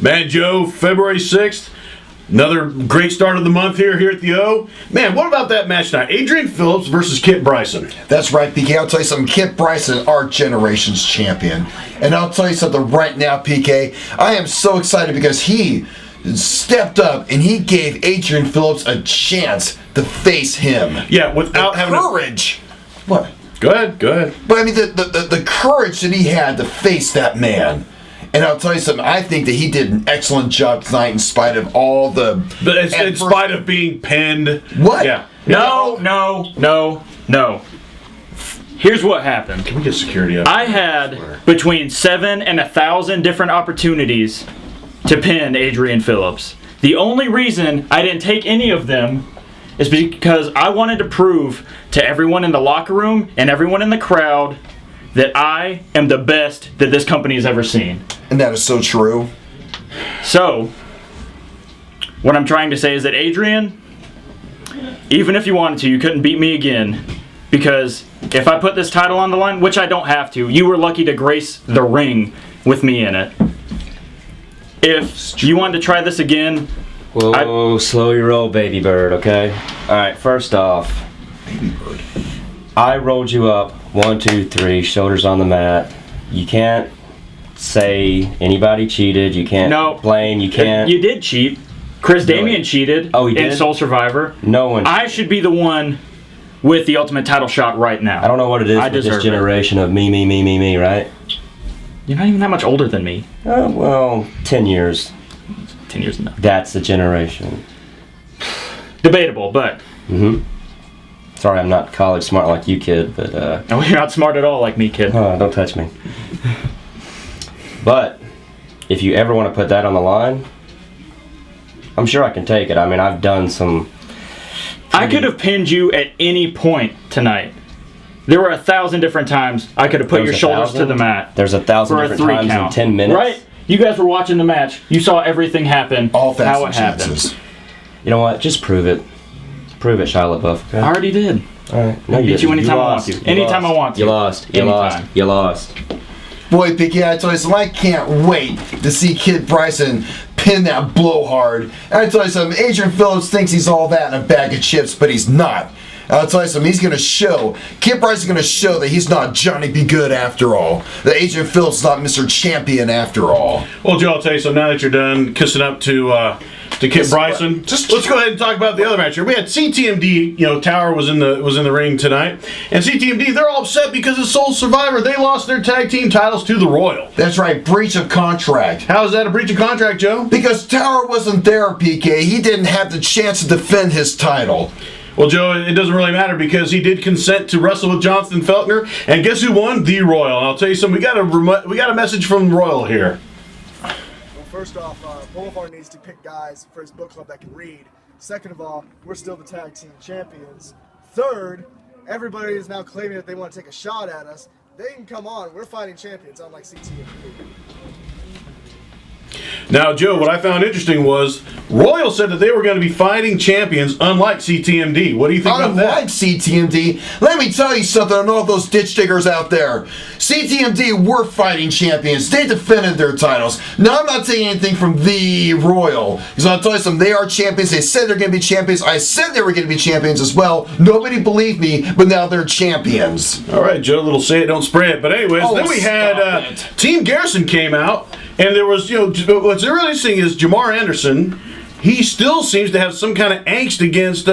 Man, Joe, February 6th, another great start of the month here at the O. Man, what about that match tonight? Adrian Phillips versus Kit Bryson. That's right, PK. I'll tell you something. Kit Bryson, our generation's champion. And I'll tell you something right now, PK. I am so excited because he stepped up and he gave Adrian Phillips a chance to face him. Yeah, without having courage. What? Go ahead. But I mean, the courage that he had to face that man. And I'll tell you something, I think that he did an excellent job tonight in spite of all the... But in spite of being pinned. What? Yeah. No. Here's what happened. Can we get security up? I had between 7 and 1,000 different opportunities to pin Adrian Phillips. The only reason I didn't take any of them is because I wanted to prove to everyone in the locker room and everyone in the crowd that I am the best that this company has ever seen. And that is so true. So, what I'm trying to say is that Adrian, even if you wanted to, you couldn't beat me again. Because if I put this title on the line, which I don't have to, you were lucky to grace the ring with me in it. If you wanted to try this again... Whoa, slow your roll, baby bird, okay? Alright, first off, Baby bird. I rolled you up, 1, 2, 3, shoulders on the mat. You can't say anybody cheated, you can't blame, you can't... You did cheat. Chris Damian cheated he did? in Soul Survivor. No one... I should be the one with the ultimate title shot right now. I don't know what it is with this generation of me, right? You're not even that much older than me. Well, 10 years. 10 years enough. That's the generation. Debatable, but... Sorry, I'm not college smart like you, kid, but... No, you're not smart at all like me, kid. Don't touch me. But, if you ever want to put that on the line, I'm sure I can take it. I mean, I've done some... I could have pinned you at any point tonight. There were 1,000 different times I could have put your shoulders to the mat. There's 1,000 different times in 10 minutes. Right? You guys were watching the match. You saw everything happen. All how it chances. happened. You know what? Just prove it. Prove it, Shia LaBeouf. Okay? I already did. Alright. No, I beat you anytime I want to. Anytime I want to. You lost. You lost. Boy, Picky, I tell you something, I can't wait to see Kit Bryson pin that blowhard. And I tell you something, Adrian Phillips thinks he's all that in a bag of chips, but he's not. I'll tell you something, he's going to show, Kit Bryson's going to show that he's not Johnny Be Good after all. That Adrian Phillips is not Mr. Champion after all. Well, Joe, I'll tell you something, now that you're done kissing up to Kit Bryson, let's go ahead and talk about the other match here. We had CTMD, Tower was in the ring tonight, and CTMD, they're all upset because of Soul Survivor. They lost their tag team titles to the Royal. That's right, breach of contract. How is that a breach of contract, Joe? Because Tower wasn't there, PK. He didn't have the chance to defend his title. Well, Joe, it doesn't really matter because he did consent to wrestle with Jonathan Feltner, and guess who won? The Royal. And I'll tell you something, we got a message from Royal here. Well, first off, Boulevard needs to pick guys for his book club that can read. Second of all, we're still the tag team champions. Third, everybody is now claiming that they want to take a shot at us. They can come on. We're fighting champions, unlike CTMD. Now, Joe, what I found interesting was Royal said that they were going to be fighting champions unlike CTMD. What do you think about that? Unlike CTMD, let me tell you something on all those ditch diggers out there. CTMD were fighting champions. They defended their titles. Now, I'm not taking anything from the Royal, because I'll tell you something, they are champions. They said they're going to be champions. I said they were going to be champions as well. Nobody believed me, but now they're champions. All right, Joe, a little say it, don't spray it. But anyways, then we had Team Garrison came out, and there was, what's really interesting is Jamar Anderson, he still seems to have some kind of angst against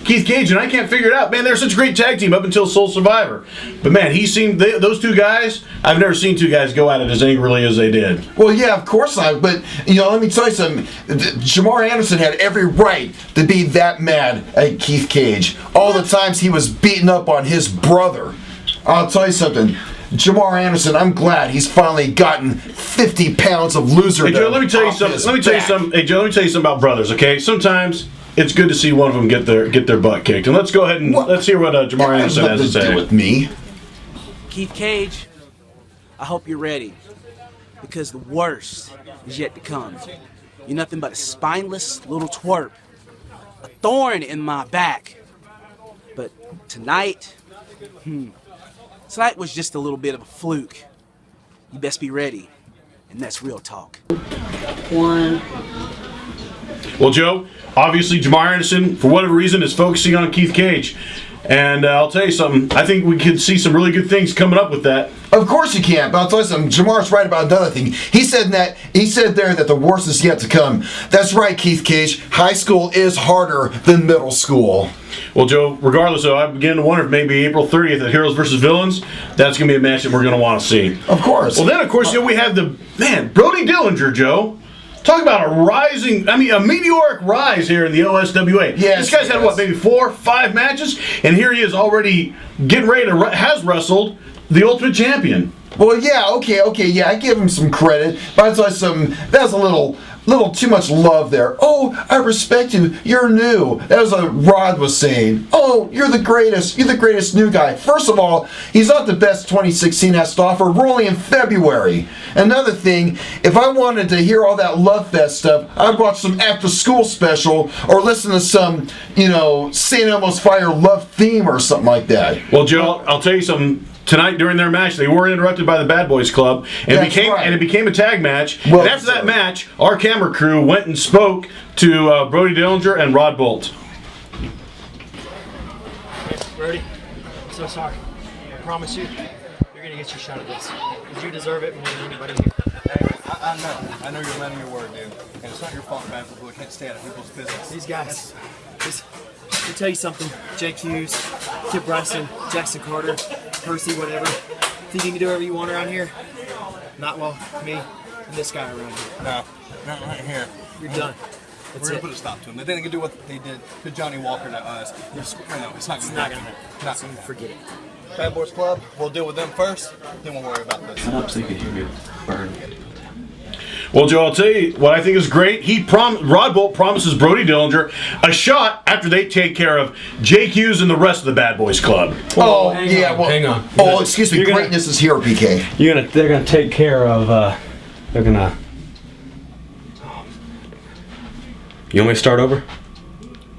Keith Cage, and I can't figure it out. Man, they're such a great tag team up until Soul Survivor. But man, those two guys, I've never seen two guys go at it as angrily as they did. Well, yeah, of course not. But, let me tell you something. Jamar Anderson had every right to be that mad at Keith Cage. All the times he was beating up on his brother. I'll tell you something. Jamar Anderson, I'm glad he's finally gotten 50 pounds of loser. Hey Joe, let me tell you something. Hey Joe, let me tell you something about brothers. Okay, sometimes it's good to see one of them get their butt kicked. And let's go ahead and let's hear what Jamar Anderson has to say. With me, Keith Cage, I hope you're ready, because the worst is yet to come. You're nothing but a spineless little twerp, a thorn in my back. But tonight, Tonight was just a little bit of a fluke. You best be ready. And that's real talk. One. Well, Joe, obviously Jamar Anderson, for whatever reason, is focusing on Keith Cage. And I'll tell you something, I think we could see some really good things coming up with that. Of course you can, but I'll tell you something, Jamar's right about another thing. He said there that the worst is yet to come. That's right, Keith Cage. High school is harder than middle school. Well, Joe, regardless, though, I begin to wonder if maybe April 30th at Heroes vs. Villains, that's going to be a match that we're going to want to see. Of course. Well, then, of course, we have Brody Dillinger, Joe. Talk about a meteoric rise here in the OSWA. Yes, this guy's had, maybe 4 or 5 matches? And here he is already getting ready to, has wrestled the Ultimate Champion. Well, yeah, okay, yeah, I give him some credit, but I'll tell you something, that was a little too much love there. Oh, I respect you, you're new. That was what Rod was saying. Oh, you're the greatest new guy. First of all, he's not the best 2016 has to offer. We're only in February. Another thing, if I wanted to hear all that Love Fest stuff, I'd watch some after school special or listen to some, St. Elmo's Fire love theme or something like that. Well, Joe, I'll tell you something. Tonight during their match, they were interrupted by the Bad Boys Club, and it became a tag match. Well, and after that match, our camera crew went and spoke to Brody Dillinger and Rod Bolt. Brody, I'm so sorry. I promise you, you're gonna get your shot at this because you deserve it more than anybody here. Hey, I know you're letting your word, dude, and it's not your fault, man. People can't stay out of people's business. These guys, let me tell you something. Jake Hughes, Kip Bryson, Jackson Carter, Percy, whatever. Think you can do whatever you want around here? Not well, me and this guy around here. No, not right here. You're done. We're gonna put a stop to them. They didn't do what they did to Johnny Walker to us. No, it's not gonna happen. Not gonna forget it. Bad Boys Club, we'll deal with them first, then we'll worry about this. I hope so you could hear me burn. Well, Joe, I'll tell you what I think is great. Rod Bolt promises Brody Dillinger a shot after they take care of Jake Hughes and the rest of the Bad Boys Club. Hang on. Oh, excuse me. Greatness is here, PK. They're gonna take care of. They're gonna. You want me to start over?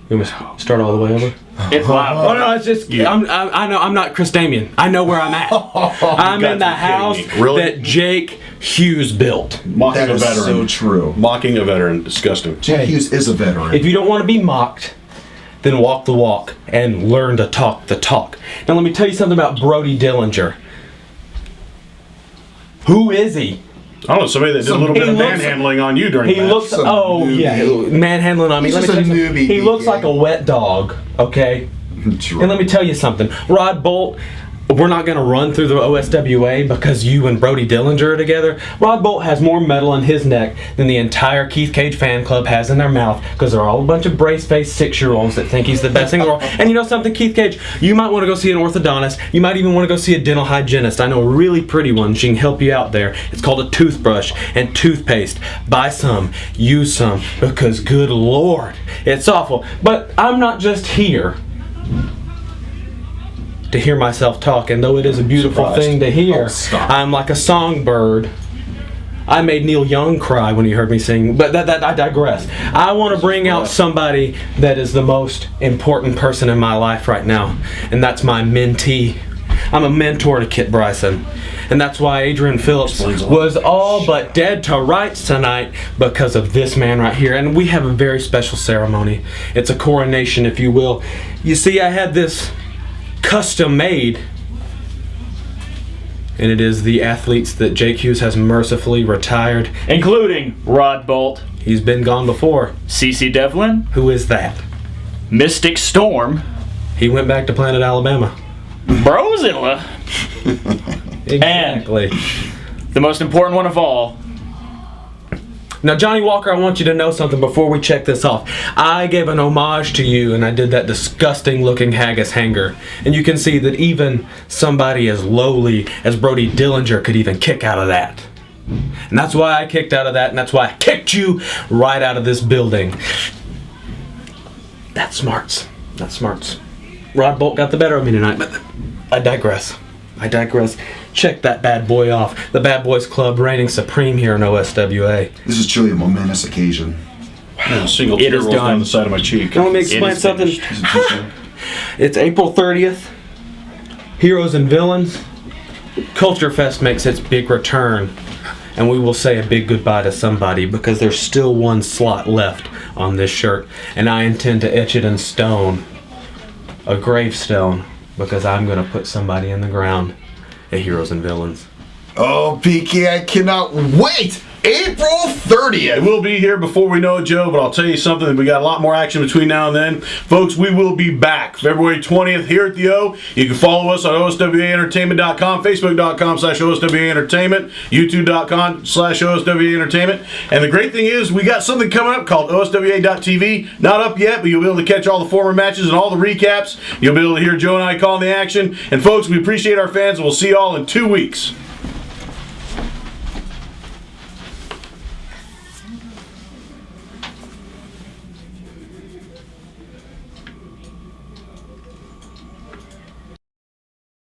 You want me to start all the way over? It's live. Oh no, it's just I know I'm not Chris Damien. I know where I'm at. I'm in the house that Jake Hughes built. Mocking a veteran. So true. Mocking a veteran. Disgusting. Jake Hughes is a veteran. If you don't want to be mocked, then walk the walk and learn to talk the talk. Now let me tell you something about Brody Dillinger. Who is he? I don't know, somebody that did a little bit of manhandling on you during the match. Manhandling on me. He's just a newbie. He looks like a wet dog, okay? True. And let me tell you something. Rod Bolt, we're not going to run through the OSWA because you and Brody Dillinger are together. Rod Bolt has more metal in his neck than the entire Keith Cage fan club has in their mouth because they're all a bunch of brace-faced 6-year-olds that think he's the best thing in the world. And you know something, Keith Cage? You might want to go see an orthodontist. You might even want to go see a dental hygienist. I know a really pretty one. She can help you out there. It's called a toothbrush and toothpaste. Buy some. Use some. Because good Lord, it's awful. But I'm not just here to hear myself talk, and though it is a beautiful thing to hear, I'm like a songbird. I made Neil Young cry when he heard me sing, but I digress. I want to bring out somebody that is the most important person in my life right now, and that's my mentee. I'm a mentor to Kit Bryson, and that's why Adrian Phillips was all but dead to rights tonight because of this man right here. And we have a very special ceremony. It's a coronation, if you will. You see, I had this custom made, and it is the athletes that Jake Hughes has mercifully retired, including Rod Bolt. He's been gone before. CC Devlin. Who is that? Mystic Storm. He went back to Planet Alabama. Brozilla. Exactly. And the most important one of all. Now, Johnny Walker, I want you to know something before we check this off. I gave an homage to you, and I did that disgusting-looking haggis hanger. And you can see that even somebody as lowly as Brody Dillinger could even kick out of that. And that's why I kicked out of that, and that's why I kicked you right out of this building. That's smarts. That's smarts. Rod Bolt got the better of me tonight, but I digress. Check that bad boy off. The Bad Boys Club reigning supreme here in OSWA. This is truly a momentous occasion. Wow. Single tear rolls down the side of my cheek. Now let me explain something. It's April 30th. Heroes and Villains. Culture Fest makes its big return. and we will say a big goodbye to somebody because there's still one slot left on this shirt, and I intend to etch it in stone, a gravestone, because I'm going to put somebody in the ground at Heroes and Villains. Oh, PK, I cannot wait! April 30th! It will be here before we know it, Joe, but I'll tell you something. We got a lot more action between now and then. Folks, we will be back February 20th here at the O. You can follow us on OSWAentertainment.com, Facebook.com/OSWAentertainment, YouTube.com/OSWAentertainment. And the great thing is, we got something coming up called OSWA.TV. Not up yet, but you'll be able to catch all the former matches and all the recaps. You'll be able to hear Joe and I calling the action. And folks, we appreciate our fans, and we'll see you all in 2 weeks.